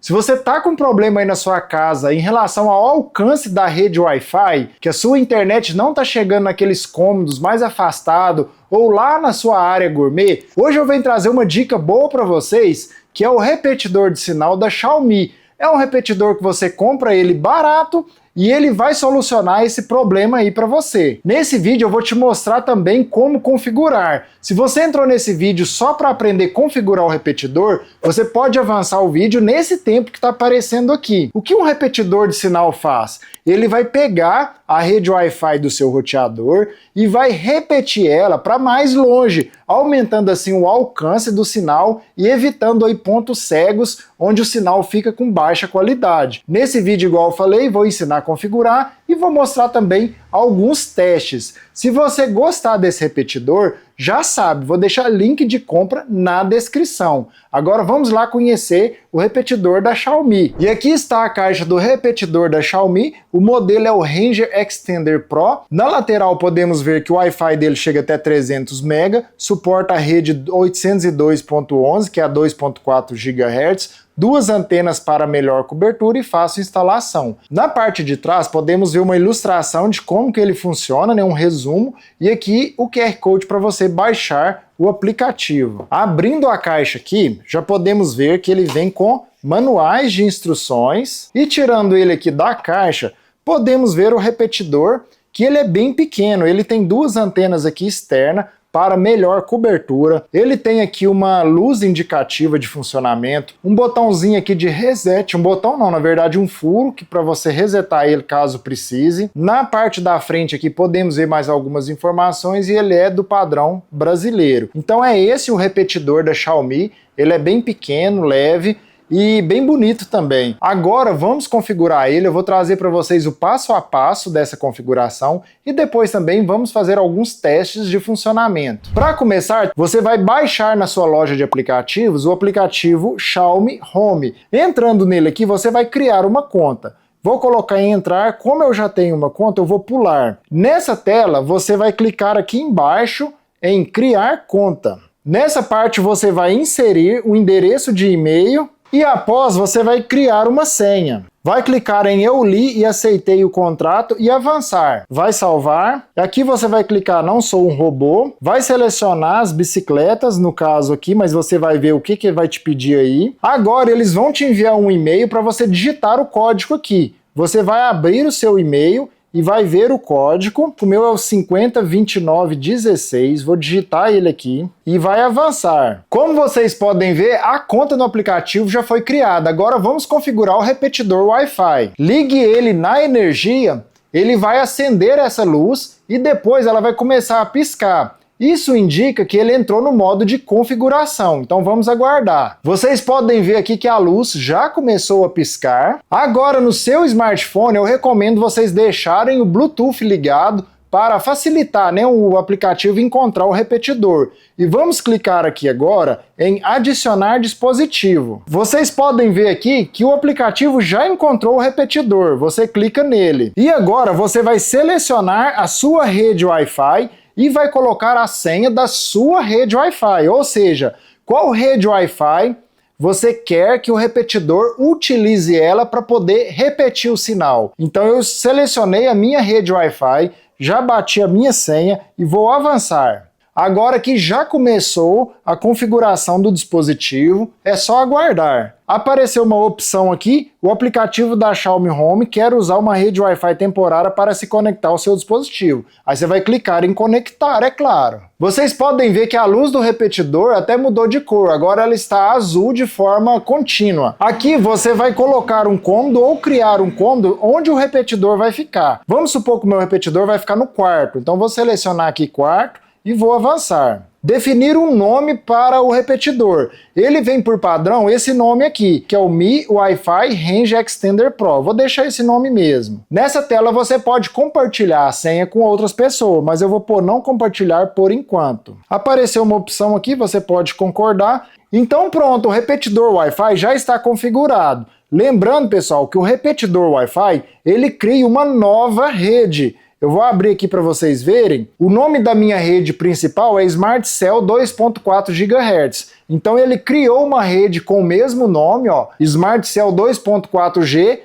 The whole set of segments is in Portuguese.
Se você está com problema aí na sua casa em relação ao alcance da rede Wi-Fi, que a sua internet não está chegando naqueles cômodos mais afastados ou lá na sua área gourmet, hoje eu venho trazer uma dica boa para vocês, que é o repetidor de sinal da Xiaomi. É um repetidor que você compra ele barato e ele vai solucionar esse problema aí para você. Nesse vídeo eu vou te mostrar também como configurar. Se você entrou nesse vídeo só para aprender a configurar o repetidor, você pode avançar o vídeo nesse tempo que está aparecendo aqui. O que um repetidor de sinal faz? Ele vai pegar a rede Wi-Fi do seu roteador e vai repetir ela para mais longe, aumentando assim o alcance do sinal e evitando aí pontos cegos onde o sinal fica com baixa qualidade. Nesse vídeo, igual eu falei, vou ensinar a configurar e vou mostrar também alguns testes. Se você gostar desse repetidor, já sabe, vou deixar link de compra na descrição. Agora vamos lá conhecer o repetidor da Xiaomi. E aqui está a caixa do repetidor da Xiaomi, o modelo é o Ranger Extender Pro. Na lateral podemos ver que o Wi-Fi dele chega até 300 MB, suporta a rede 802.11, que é a 2.4 GHz, duas antenas para melhor cobertura e fácil instalação. Na parte de trás podemos ver uma ilustração de como que ele funciona, né, um resumo, e aqui o QR Code para você baixar o aplicativo. Abrindo a caixa aqui, já podemos ver que ele vem com manuais de instruções e tirando ele aqui da caixa, podemos ver o repetidor, que ele é bem pequeno, ele tem duas antenas aqui externas, para melhor cobertura. Ele tem aqui uma luz indicativa de funcionamento, um botãozinho aqui de reset, um botão não, na verdade um furo, que para você resetar ele caso precise. Na parte da frente aqui podemos ver mais algumas informações e ele é do padrão brasileiro. Então é esse o repetidor da Xiaomi, ele é bem pequeno, leve, e bem bonito também. Agora vamos configurar ele, eu vou trazer para vocês o passo a passo dessa configuração e depois também vamos fazer alguns testes de funcionamento. Para começar, você vai baixar na sua loja de aplicativos o aplicativo Xiaomi Home. Entrando nele aqui, você vai criar uma conta. Vou colocar em entrar, como eu já tenho uma conta, eu vou pular. Nessa tela, você vai clicar aqui embaixo em criar conta. Nessa parte você vai inserir o endereço de e-mail e após você vai criar uma senha. Vai clicar em eu li e aceitei o contrato e avançar. Vai salvar. Aqui você vai clicar não sou um robô. Vai selecionar as bicicletas, no caso aqui, mas você vai ver o que ele vai te pedir aí. Agora eles vão te enviar um e-mail para você digitar o código aqui. Você vai abrir o seu e-mail e vai ver o código. O meu é o 502916, vou digitar ele aqui e vai avançar. Como vocês podem ver, a conta no aplicativo já foi criada. Agora vamos configurar o repetidor Wi-Fi. Ligue ele na energia, ele vai acender essa luz e depois ela vai começar a piscar. Isso indica que ele entrou no modo de configuração, então vamos aguardar. Vocês podem ver aqui que a luz já começou a piscar. Agora no seu smartphone eu recomendo vocês deixarem o Bluetooth ligado para facilitar, né, o aplicativo encontrar o repetidor. E vamos clicar aqui agora em adicionar dispositivo. Vocês podem ver aqui que o aplicativo já encontrou o repetidor, você clica nele. E agora você vai selecionar a sua rede Wi-Fi e vai colocar a senha da sua rede Wi-Fi, ou seja, qual rede Wi-Fi você quer que o repetidor utilize ela para poder repetir o sinal. Então eu selecionei a minha rede Wi-Fi, já bati a minha senha e vou avançar. Agora que já começou a configuração do dispositivo, é só aguardar. Apareceu uma opção aqui, o aplicativo da Xiaomi Home quer usar uma rede Wi-Fi temporária para se conectar ao seu dispositivo. Aí você vai clicar em conectar, é claro. Vocês podem ver que a luz do repetidor até mudou de cor, agora ela está azul de forma contínua. Aqui você vai colocar um cômodo ou criar um cômodo onde o repetidor vai ficar. Vamos supor que o meu repetidor vai ficar no quarto, então vou selecionar aqui quarto e vou avançar. Definir um nome para o repetidor. Ele vem por padrão esse nome aqui, que é o Mi Wi-Fi Ranger Extender Pro. Vou deixar esse nome mesmo. Nessa tela você pode compartilhar a senha com outras pessoas, mas eu vou pôr não compartilhar por enquanto. Apareceu uma opção aqui, você pode concordar. Então pronto, o repetidor Wi-Fi já está configurado. Lembrando, pessoal, que o repetidor Wi-Fi, ele cria uma nova rede. Eu vou abrir aqui para vocês verem. O nome da minha rede principal é SmartCell 2.4 GHz. Então ele criou uma rede com o mesmo nome, ó, SmartCell 2.4G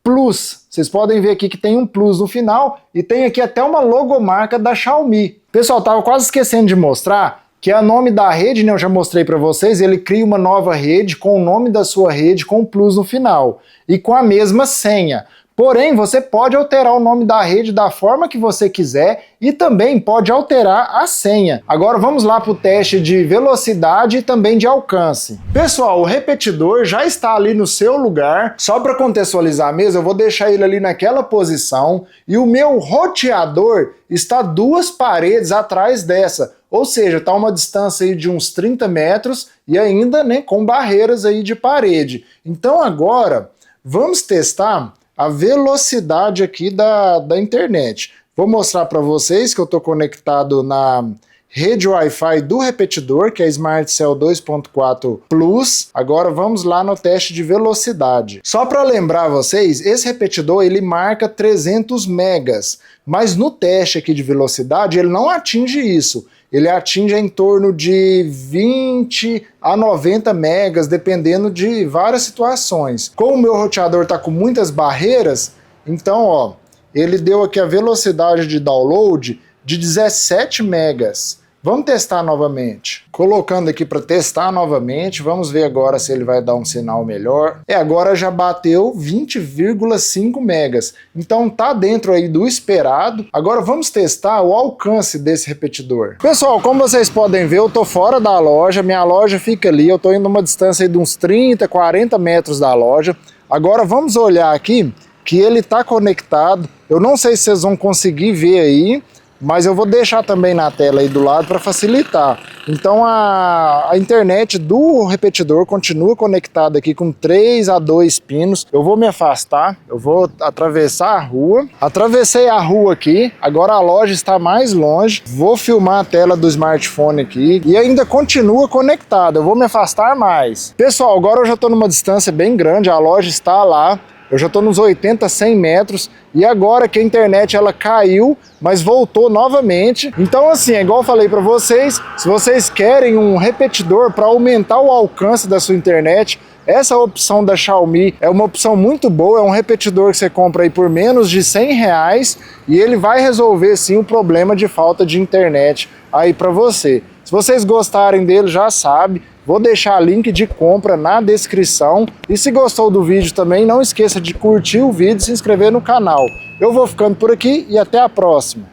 Plus. Vocês podem ver aqui que tem um Plus no final e tem aqui até uma logomarca da Xiaomi. Pessoal, tava quase esquecendo de mostrar que é o nome da rede, né? Eu já mostrei para vocês, ele cria uma nova rede com o nome da sua rede com o Plus no final e com a mesma senha. Porém, você pode alterar o nome da rede da forma que você quiser e também pode alterar a senha. Agora vamos lá para o teste de velocidade e também de alcance. Pessoal, o repetidor já está ali no seu lugar. Só para contextualizar mesmo, eu vou deixar ele ali naquela posição e o meu roteador está 2 paredes atrás dessa. Ou seja, está uma distância aí de uns 30 metros e ainda, né, com barreiras aí de parede. Então agora vamos testar a velocidade aqui da internet. Vou mostrar para vocês que eu estou conectado na rede Wi-Fi do repetidor, que é SmartCell 2.4 Plus. Agora vamos lá no teste de velocidade. Só para lembrar vocês, esse repetidor ele marca 300 megas, mas no teste aqui de velocidade ele não atinge isso. Ele atinge em torno de 20 a 90 megas, dependendo de várias situações. Como o meu roteador está com muitas barreiras, então ó, ele deu aqui a velocidade de download de 17 megas. Vamos testar novamente. Colocando aqui para testar novamente, vamos ver agora se ele vai dar um sinal melhor. Agora já bateu 20,5 megas. Então tá dentro aí do esperado. Agora vamos testar o alcance desse repetidor. Pessoal, como vocês podem ver, eu tô fora da loja, minha loja fica ali, eu tô indo uma distância aí de uns 30, 40 metros da loja. Agora vamos olhar aqui que ele tá conectado. Eu não sei se vocês vão conseguir ver aí, mas eu vou deixar também na tela aí do lado para facilitar. Então a internet do repetidor continua conectada aqui com 3 a 2 pinos. Eu vou me afastar, eu vou atravessar a rua. Atravessei a rua aqui, agora a loja está mais longe. Vou filmar a tela do smartphone aqui e ainda continua conectada. Eu vou me afastar mais. Pessoal, agora eu já estou numa distância bem grande, a loja está lá. Eu já estou nos 80, 100 metros e agora que a internet ela caiu, mas voltou novamente. Então assim, é igual eu falei para vocês, se vocês querem um repetidor para aumentar o alcance da sua internet, essa opção da Xiaomi é uma opção muito boa, é um repetidor que você compra aí por menos de R$100 e ele vai resolver sim o problema de falta de internet aí para você. Se vocês gostarem dele, já sabe, vou deixar link de compra na descrição. E se gostou do vídeo também, não esqueça de curtir o vídeo e se inscrever no canal. Eu vou ficando por aqui e até a próxima.